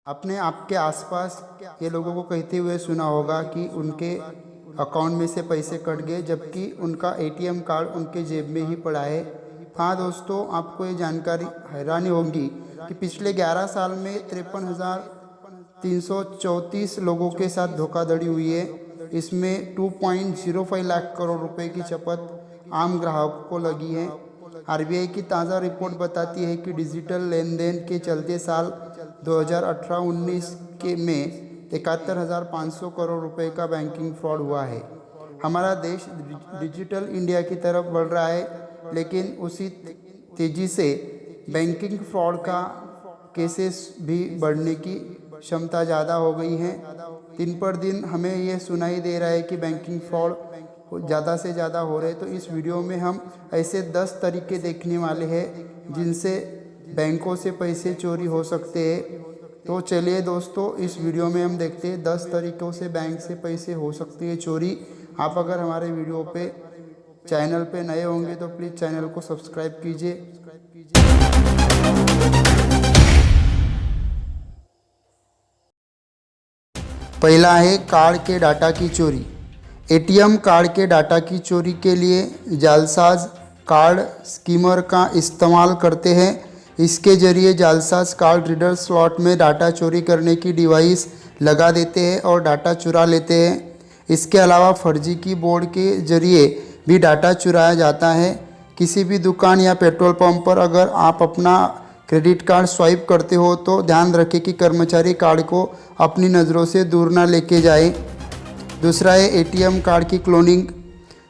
आपने आपके आसपास ये लोगों को कहते हुए सुना होगा कि उनके अकाउंट में से पैसे कट गए जबकि उनका एटीएम कार्ड उनके जेब में ही पड़ा है। हाँ दोस्तों, आपको ये जानकारी हैरानी होगी कि पिछले 11 साल में 53,334 लोगों के साथ धोखाधड़ी हुई है। इसमें 2.05 लाख करोड़ रुपए की चपत आम ग्राहकों को लगी है। आरबीआई की ताज़ा रिपोर्ट बताती है कि डिजिटल लेन देन के चलते साल 2018-19 के में 71,500 करोड़ रुपए का बैंकिंग फ्रॉड हुआ है। हमारा देश डिजिटल इंडिया की तरफ बढ़ रहा है, लेकिन उसी तेज़ी से बैंकिंग फ्रॉड का केसेस भी बढ़ने की क्षमता ज़्यादा हो गई है। दिन पर दिन हमें ये सुनाई दे रहा है कि बैंकिंग फ्रॉड ज़्यादा से ज़्यादा हो रहे। तो इस वीडियो में हम ऐसे 10 तरीके देखने वाले हैं जिनसे बैंकों से पैसे चोरी हो सकते हैं। तो चलिए दोस्तों, इस वीडियो में हम देखते हैं 10 तरीक़ों से बैंक से पैसे हो सकते हैं चोरी। आप अगर हमारे वीडियो पे चैनल पे नए होंगे तो प्लीज़ चैनल को सब्सक्राइब कीजिए। पहला है कार्ड के डाटा की चोरी। एटीएम कार्ड के डाटा की चोरी के लिए जालसाज कार्ड स्कीमर का इस्तेमाल करते हैं। इसके जरिए जालसाज कार्ड रीडर स्लॉट में डाटा चोरी करने की डिवाइस लगा देते हैं और डाटा चुरा लेते हैं। इसके अलावा फर्जी कीबोर्ड के जरिए भी डाटा चुराया जाता है। किसी भी दुकान या पेट्रोल पंप पर अगर आप अपना क्रेडिट कार्ड स्वाइप करते हो तो ध्यान रखें कि कर्मचारी कार्ड को अपनी नज़रों से दूर ना लेके जाए। दूसरा है एटीएम कार्ड की क्लोनिंग।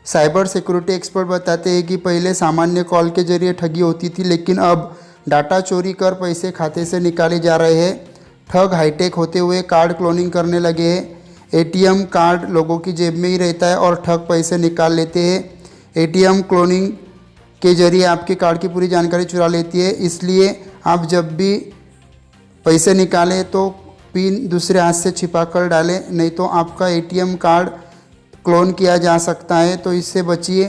साइबर सिक्योरिटी एक्सपर्ट बताते हैं कि पहले सामान्य कॉल के जरिए ठगी होती थी, लेकिन अब डाटा चोरी कर पैसे खाते से निकाले जा रहे हैं। ठग हाईटेक होते हुए कार्ड क्लोनिंग करने लगे हैं। एटीएम कार्ड लोगों की जेब में ही रहता है और ठग पैसे निकाल लेते हैं। एटीएम क्लोनिंग के जरिए आपके कार्ड की पूरी जानकारी चुरा लेती है, इसलिए आप जब भी पैसे निकालें तो पिन दूसरे हाथ से छिपा कर डालें, नहीं तो आपका एटीएम कार्ड क्लोन किया जा सकता है, तो इससे बचिए।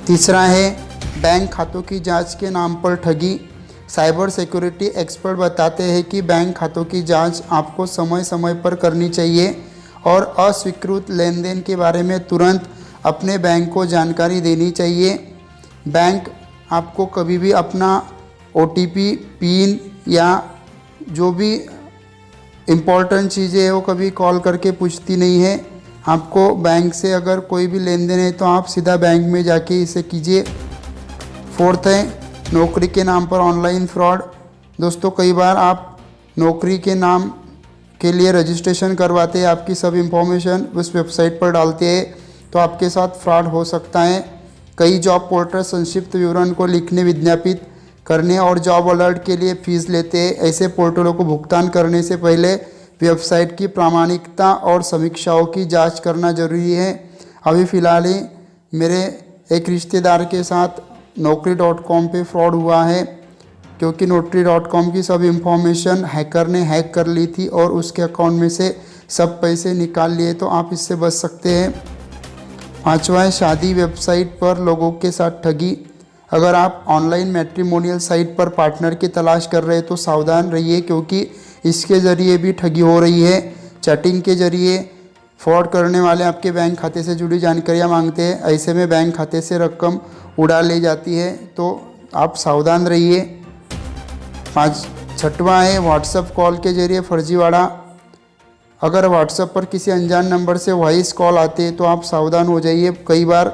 तीसरा है बैंक खातों की जांच के नाम पर ठगी। साइबर सिक्योरिटी एक्सपर्ट बताते हैं कि बैंक खातों की जांच आपको समय समय पर करनी चाहिए और अस्वीकृत लेन देन के बारे में तुरंत अपने बैंक को जानकारी देनी चाहिए। बैंक आपको कभी भी अपना ओटीपी, पिन या जो भी इम्पोर्टेंट चीज़ें हैं वो कभी कॉल करके पूछती नहीं है। आपको बैंक से अगर कोई भी लेन देन है तो आप सीधा बैंक में जाके इसे कीजिए। फोर्थ है नौकरी के नाम पर ऑनलाइन फ्रॉड। दोस्तों, कई बार आप नौकरी के नाम के लिए रजिस्ट्रेशन करवाते हैं, आपकी सब इंफॉर्मेशन उस वेबसाइट पर डालते हैं, तो आपके साथ फ्रॉड हो सकता है। कई जॉब पोर्टल संक्षिप्त विवरण को लिखने, विज्ञापित करने और जॉब अलर्ट के लिए फीस लेते हैं। ऐसे पोर्टलों को भुगतान करने से पहले वेबसाइट की प्रामाणिकता और समीक्षाओं की जांच करना जरूरी है। अभी फ़िलहाल ही मेरे एक रिश्तेदार के साथ Naukri.com पे फ्रॉड हुआ है, क्योंकि Naukri.com की सब इंफॉर्मेशन हैकर ने हैक कर ली थी और उसके अकाउंट में से सब पैसे निकाल लिए, तो आप इससे बच सकते हैं। पांचवा है शादी वेबसाइट पर लोगों के साथ ठगी। अगर आप ऑनलाइन मैट्रिमोनियल साइट पर पार्टनर की तलाश कर रहे हैं तो सावधान रहिए, क्योंकि इसके ज़रिए भी ठगी हो रही है। चैटिंग के जरिए फ्रॉड करने वाले आपके बैंक खाते से जुड़ी जानकारियां मांगते हैं। ऐसे में बैंक खाते से रकम उड़ा ले जाती है, तो आप सावधान रहिए। छठवां है व्हाट्सएप कॉल के जरिए फर्जीवाड़ा। अगर व्हाट्सएप पर किसी अनजान नंबर से वॉइस कॉल आते हैं तो आप सावधान हो जाइए। कई बार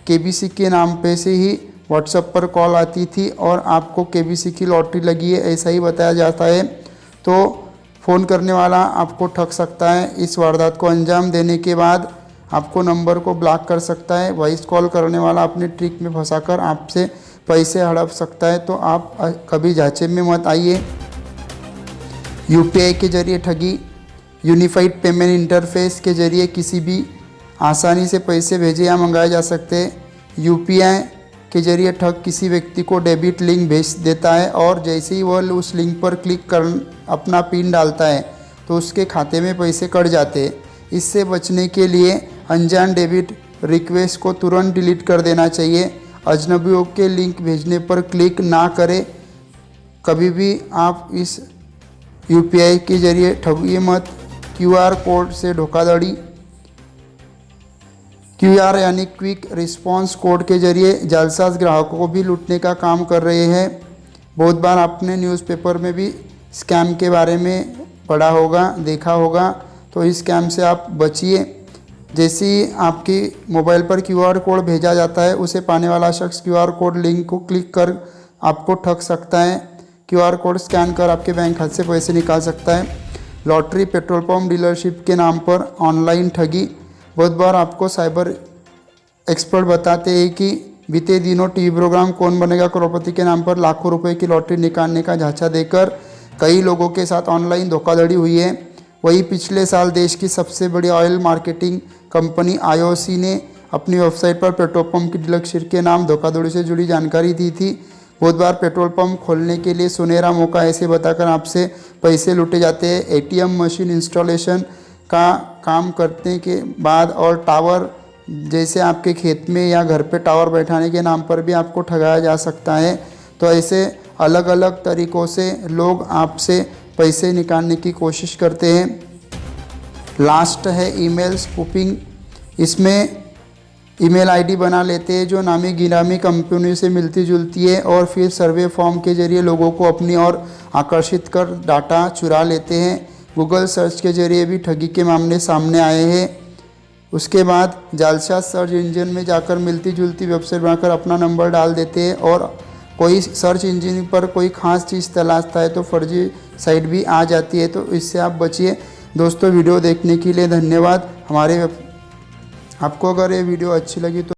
केबीसी के नाम पे से ही व्हाट्सएप पर कॉल आती थी और आपको केबीसी की लॉटरी लगी है ऐसा ही बताया जाता है, तो फ़ोन करने वाला आपको ठग सकता है। इस वारदात को अंजाम देने के बाद आपको नंबर को ब्लॉक कर सकता है। वॉइस कॉल करने वाला अपने ट्रिक में फंसाकर आपसे पैसे हड़प सकता है, तो आप कभी जांचे में मत आइए। यूपीआई के जरिए ठगी। यूनिफाइड पेमेंट इंटरफेस के जरिए किसी भी आसानी से पैसे भेजे या मंगाए जा सकते हैं। यूपीआई के जरिए ठग किसी व्यक्ति को डेबिट लिंक भेज देता है और जैसे ही वह उस लिंक पर क्लिक कर अपना पिन डालता है तो उसके खाते में पैसे कट जाते हैं। इससे बचने के लिए अनजान डेबिट रिक्वेस्ट को तुरंत डिलीट कर देना चाहिए। अजनबियों के लिंक भेजने पर क्लिक ना करें। कभी भी आप इस यूपीआई के जरिए ठगिए मत। क्यूआर कोड से धोखाधड़ी। क्यूआर यानी क्विक रिस्पांस कोड के जरिए जालसाज ग्राहकों को भी लूटने का काम कर रहे हैं। बहुत बार आपने न्यूज़पेपर में भी स्कैम के बारे में पढ़ा होगा, देखा होगा, तो इस स्कैम से आप बचिए। जैसे ही आपकी मोबाइल पर क्यूआर कोड भेजा जाता है, उसे पाने वाला शख्स क्यूआर कोड लिंक को क्लिक कर आपको ठग सकता है। क्यूआर कोड स्कैन कर आपके बैंक खाते से पैसे निकाल सकता है। लॉटरी, पेट्रोल पंप, डीलरशिप के नाम पर ऑनलाइन ठगी। बहुत बार आपको साइबर एक्सपर्ट बताते हैं कि बीते दिनों टीवी प्रोग्राम कौन बनेगा करोड़पति के नाम पर लाखों रुपए की लॉटरी निकालने का झांसा देकर कई लोगों के साथ ऑनलाइन धोखाधड़ी हुई है। वही पिछले साल देश की सबसे बड़ी ऑयल मार्केटिंग कंपनी आईओसी ने अपनी वेबसाइट पर पेट्रोल पंप की डीलरशिप के नाम धोखाधड़ी से जुड़ी जानकारी दी थी। बहुत बार पेट्रोल पंप खोलने के लिए सुनहरा मौका ऐसे बताकर आपसे पैसे लूटे जाते हैं। एटीएम मशीन इंस्टॉलेशन का काम करने के बाद और टावर, जैसे आपके खेत में या घर पे टावर बैठाने के नाम पर भी आपको ठगाया जा सकता है। तो ऐसे अलग अलग तरीक़ों से लोग आपसे पैसे निकालने की कोशिश करते हैं। लास्ट है ईमेल स्पूफिंग। इसमें ईमेल आईडी बना लेते हैं जो नामी गिरामी कंपनियों से मिलती जुलती है और फिर सर्वे फॉर्म के जरिए लोगों को अपनी ओर आकर्षित कर डाटा चुरा लेते हैं। गूगल सर्च के जरिए भी ठगी के मामले सामने आए हैं। उसके बाद जालसाज सर्च इंजन में जाकर मिलती जुलती वेबसाइट बनाकर अपना नंबर डाल देते हैं और कोई सर्च इंजन पर कोई ख़ास चीज़ तलाशता है तो फर्जी साइट भी आ जाती है। तो इससे आप बचिए। दोस्तों, वीडियो देखने के लिए धन्यवाद। आपको अगर ये वीडियो अच्छी लगी तो